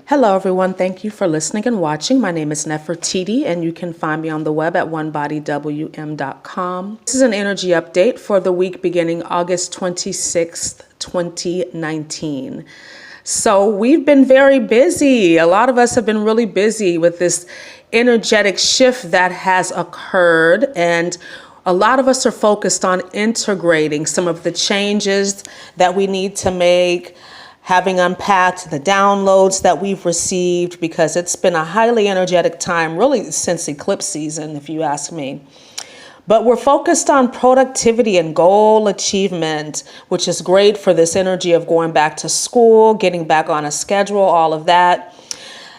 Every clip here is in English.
Hello, everyone. Thank you for listening and watching. My name is Nefertiti, and you can find me on the web at onebodywm.com. This is an energy update for the week beginning August 26th, 2019. So we've been very busy. A lot of us have been really busy with this energetic shift that has occurred, and a lot of us are focused on integrating some of the changes that we need to make, having unpacked the downloads that we've received, because it's been a highly energetic time, really since eclipse season, if you ask me. But we're focused on productivity and goal achievement, which is great for this energy of going back to school, getting back on a schedule, all of that.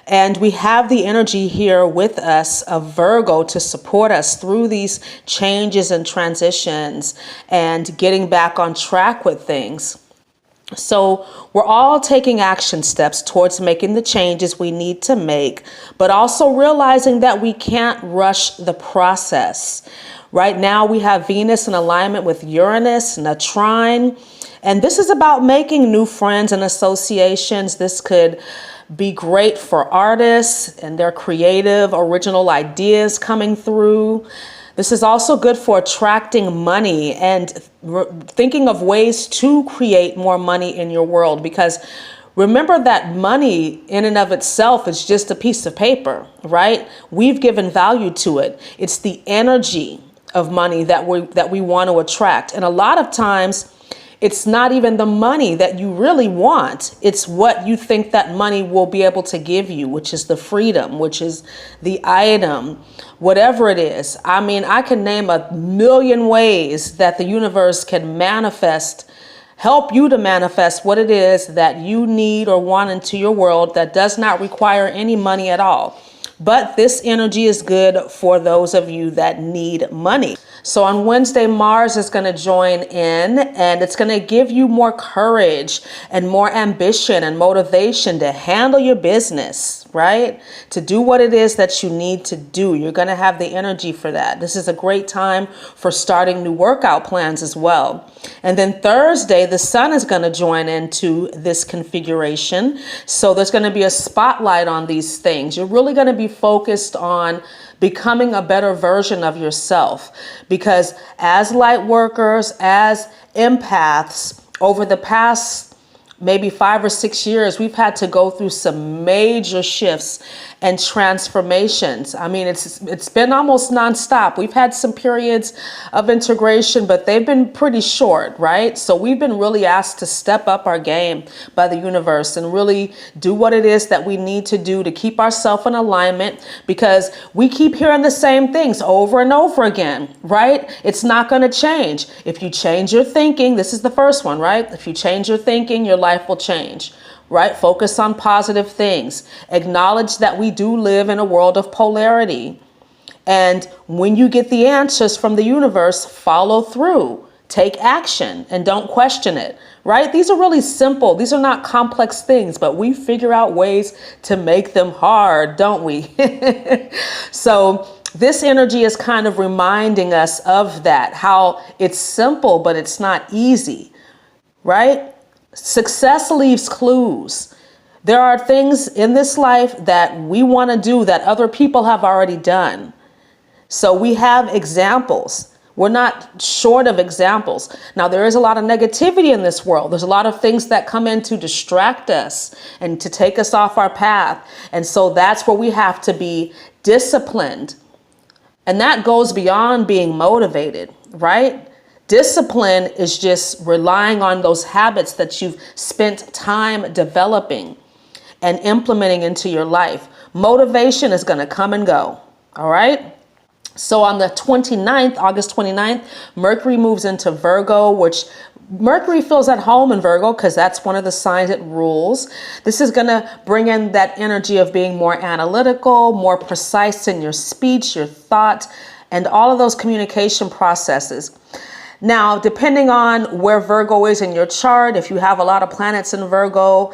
And we have the energy here with us of Virgo to support us through these changes and transitions and getting back on track with things. So we're all taking action steps towards making the changes we need to make, but also realizing that we can't rush the process. Right now we have Venus in alignment with Uranus and a trine, and this is about making new friends and associations. This could be great for artists and their creative, original ideas coming through. This is also good for attracting money and thinking of ways to create more money in your world, because remember that money in and of itself is just a piece of paper, right? We've given value to it. It's the energy of money that we want to attract. And a lot of times it's not even the money that you really want. It's what you think that money will be able to give you, which is the freedom, which is the item, whatever it is. I mean, I can name a million ways that the universe can manifest, help you to manifest what it is that you need or want into your world that does not require any money at all. But this energy is good for those of you that need money. So on Wednesday, Mars is going to join in, and it's going to give you more courage and more ambition and motivation to handle your business, right? To do what it is that you need to do. You're going to have the energy for that. This is a great time for starting new workout plans as well. And then Thursday, the sun is going to join into this configuration. So there's going to be a spotlight on these things. You're really going to be focused on becoming a better version of yourself, because as light workers, as empaths, over the past maybe 5 or 6 years, we've had to go through some major shifts and transformations. I mean, it's been almost nonstop. We've had some periods of integration, but they've been pretty short, right? So we've been really asked to step up our game by the universe and really do what it is that we need to do to keep ourselves in alignment, because we keep hearing the same things over and over again, right? It's not going to change. If you change your thinking, this is the first one, right? If you change your thinking, your life will change. Right? Focus on positive things. Acknowledge that we do live in a world of polarity. And when you get the answers from the universe, follow through. Take action and don't question it. Right? These are really simple. These are not complex things, but we figure out ways to make them hard, don't we? So this energy is kind of reminding us of that, how it's simple, but it's not easy. Right? Success leaves clues. There are things in this life that we want to do that other people have already done. So we have examples. We're not short of examples. Now, there is a lot of negativity in this world. There's a lot of things that come in to distract us and to take us off our path. And so that's where we have to be disciplined. And that goes beyond being motivated, right? Discipline is just relying on those habits that you've spent time developing and implementing into your life. Motivation is going to come and go. All right. So on the 29th, August 29th, Mercury moves into Virgo, which Mercury feels at home in Virgo because that's one of the signs it rules. This is going to bring in that energy of being more analytical, more precise in your speech, your thought, and all of those communication processes. Now, depending on where Virgo is in your chart, if you have a lot of planets in Virgo,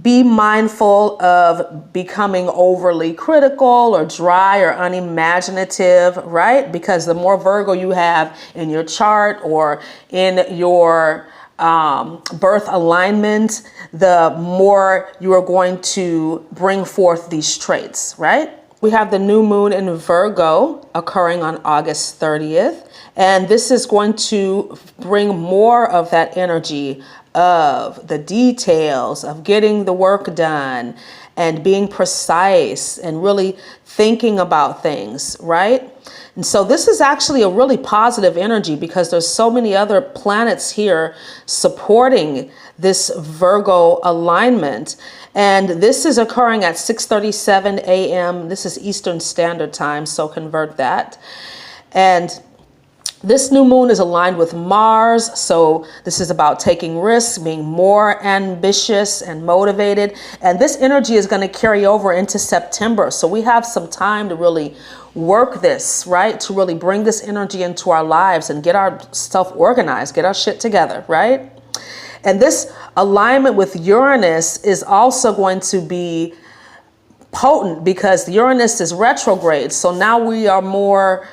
be mindful of becoming overly critical or dry or unimaginative, right? Because the more Virgo you have in your chart or in your birth alignment, the more you are going to bring forth these traits, right? We have the new moon in Virgo occurring on August 30th. And this is going to bring more of that energy of the details of getting the work done and being precise and really thinking about things, right? And so this is actually a really positive energy because there's so many other planets here supporting this Virgo alignment. And this is occurring at 6:37 a.m. This is Eastern Standard Time, so convert that. And this new moon is aligned with Mars, so this is about taking risks, being more ambitious and motivated. And this energy is going to carry over into September. So we have some time to really work this, right? To really bring this energy into our lives and get our stuff organized, get our shit together, right? And this alignment with Uranus is also going to be potent because Uranus is retrograde. So now we are more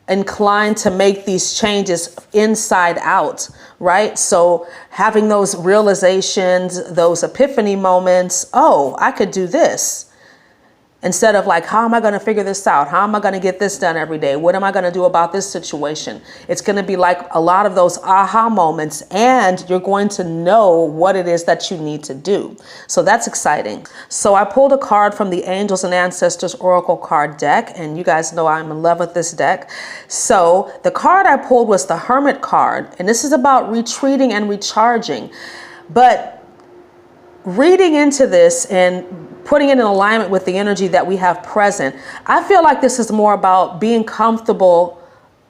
inclined to make these changes inside out, right? So having those realizations, those epiphany moments, oh, I could do this. Instead of like, how am I going to figure this out? How am I going to get this done every day? What am I going to do about this situation? It's going to be like a lot of those aha moments, and you're going to know what it is that you need to do. So that's exciting. So I pulled a card from the Angels and Ancestors Oracle card deck, and you guys know I'm in love with this deck. So the card I pulled was the Hermit card, and this is about retreating and recharging. But reading into this and putting it in alignment with the energy that we have present, I feel like this is more about being comfortable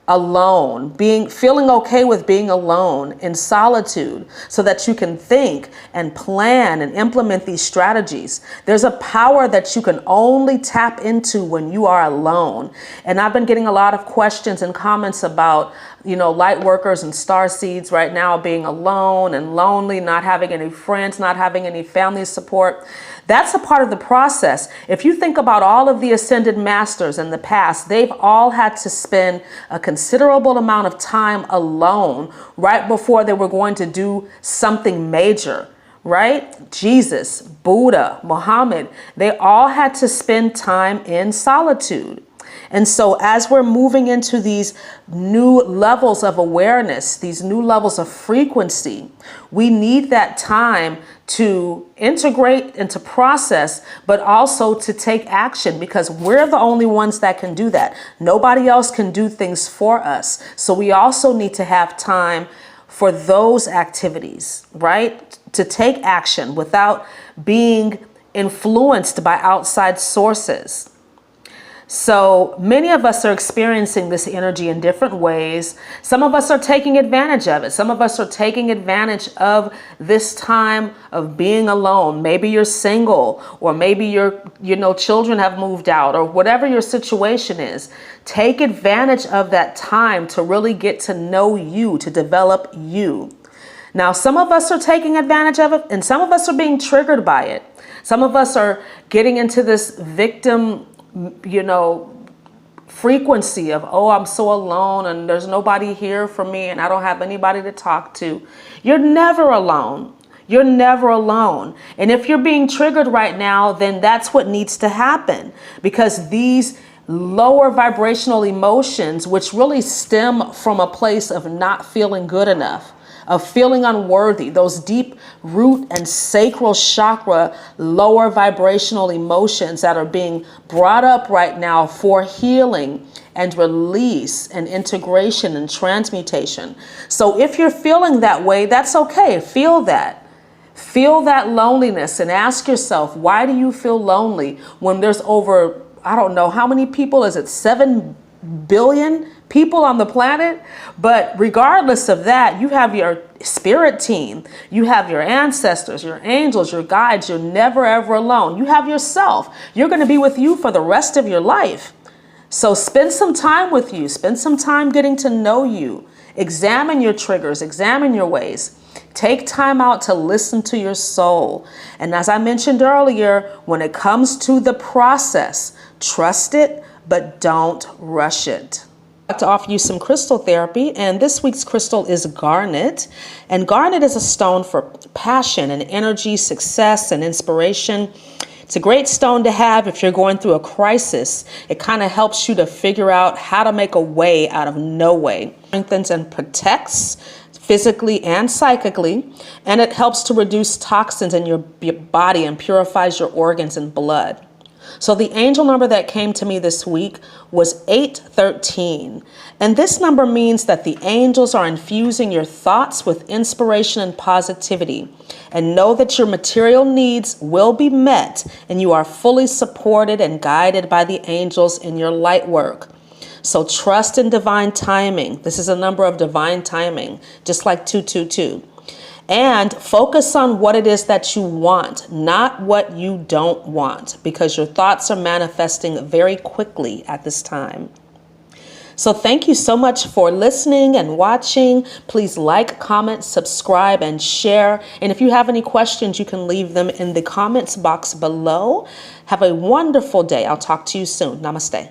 alone, feeling okay with being alone in solitude so that you can think and plan and implement these strategies. There's a power that you can only tap into when you are alone. And I've been getting a lot of questions and comments about, light workers and star seeds right now being alone and lonely, not having any friends, not having any family support. That's a part of the process. If you think about all of the ascended masters in the past, they've all had to spend a considerable amount of time alone right before they were going to do something major, right? Jesus, Buddha, Muhammad, they all had to spend time in solitude. And so as we're moving into these new levels of awareness, these new levels of frequency, we need that time to integrate and to process, but also to take action because we're the only ones that can do that. Nobody else can do things for us. So we also need to have time for those activities, right? To take action without being influenced by outside sources. So many of us are experiencing this energy in different ways. Some of us are taking advantage of it. Some of us are taking advantage of this time of being alone. Maybe you're single, or maybe your children have moved out, or whatever your situation is. Take advantage of that time to really get to know you, to develop you. Now, some of us are taking advantage of it, and some of us are being triggered by it. Some of us are getting into this victim frequency of, oh, I'm so alone and there's nobody here for me and I don't have anybody to talk to. You're never alone. You're never alone. And if you're being triggered right now, then that's what needs to happen, because these lower vibrational emotions, which really stem from a place of not feeling good enough, of feeling unworthy, those deep root and sacral chakra, lower vibrational emotions that are being brought up right now for healing and release and integration and transmutation. So if you're feeling that way, that's okay. Feel that. Feel that loneliness and ask yourself, why do you feel lonely when there's over, I don't know, how many people? Is it 7 billion people on the planet? But regardless of that, you have your spirit team, you have your ancestors, your angels, your guides. You're never ever alone. You have yourself. You're going to be with you for the rest of your life. So spend some time with you. Spend some time getting to know you. Examine your triggers, examine your ways. Take time out to listen to your soul. And as I mentioned earlier, when it comes to the process, trust it, but don't rush it. I'd like to offer you some crystal therapy, and this week's crystal is garnet. And garnet is a stone for passion and energy, success and inspiration. It's a great stone to have if you're going through a crisis. It kind of helps you to figure out how to make a way out of no way. Strengthens and protects physically and psychically, and it helps to reduce toxins in your body and purifies your organs and blood. So the angel number that came to me this week was 813. And this number means that the angels are infusing your thoughts with inspiration and positivity. And know that your material needs will be met and you are fully supported and guided by the angels in your light work. So trust in divine timing. This is a number of divine timing, just like 222. And focus on what it is that you want, not what you don't want, because your thoughts are manifesting very quickly at this time. So thank you so much for listening and watching. Please like, comment, subscribe, and share. And if you have any questions, you can leave them in the comments box below. Have a wonderful day. I'll talk to you soon. Namaste.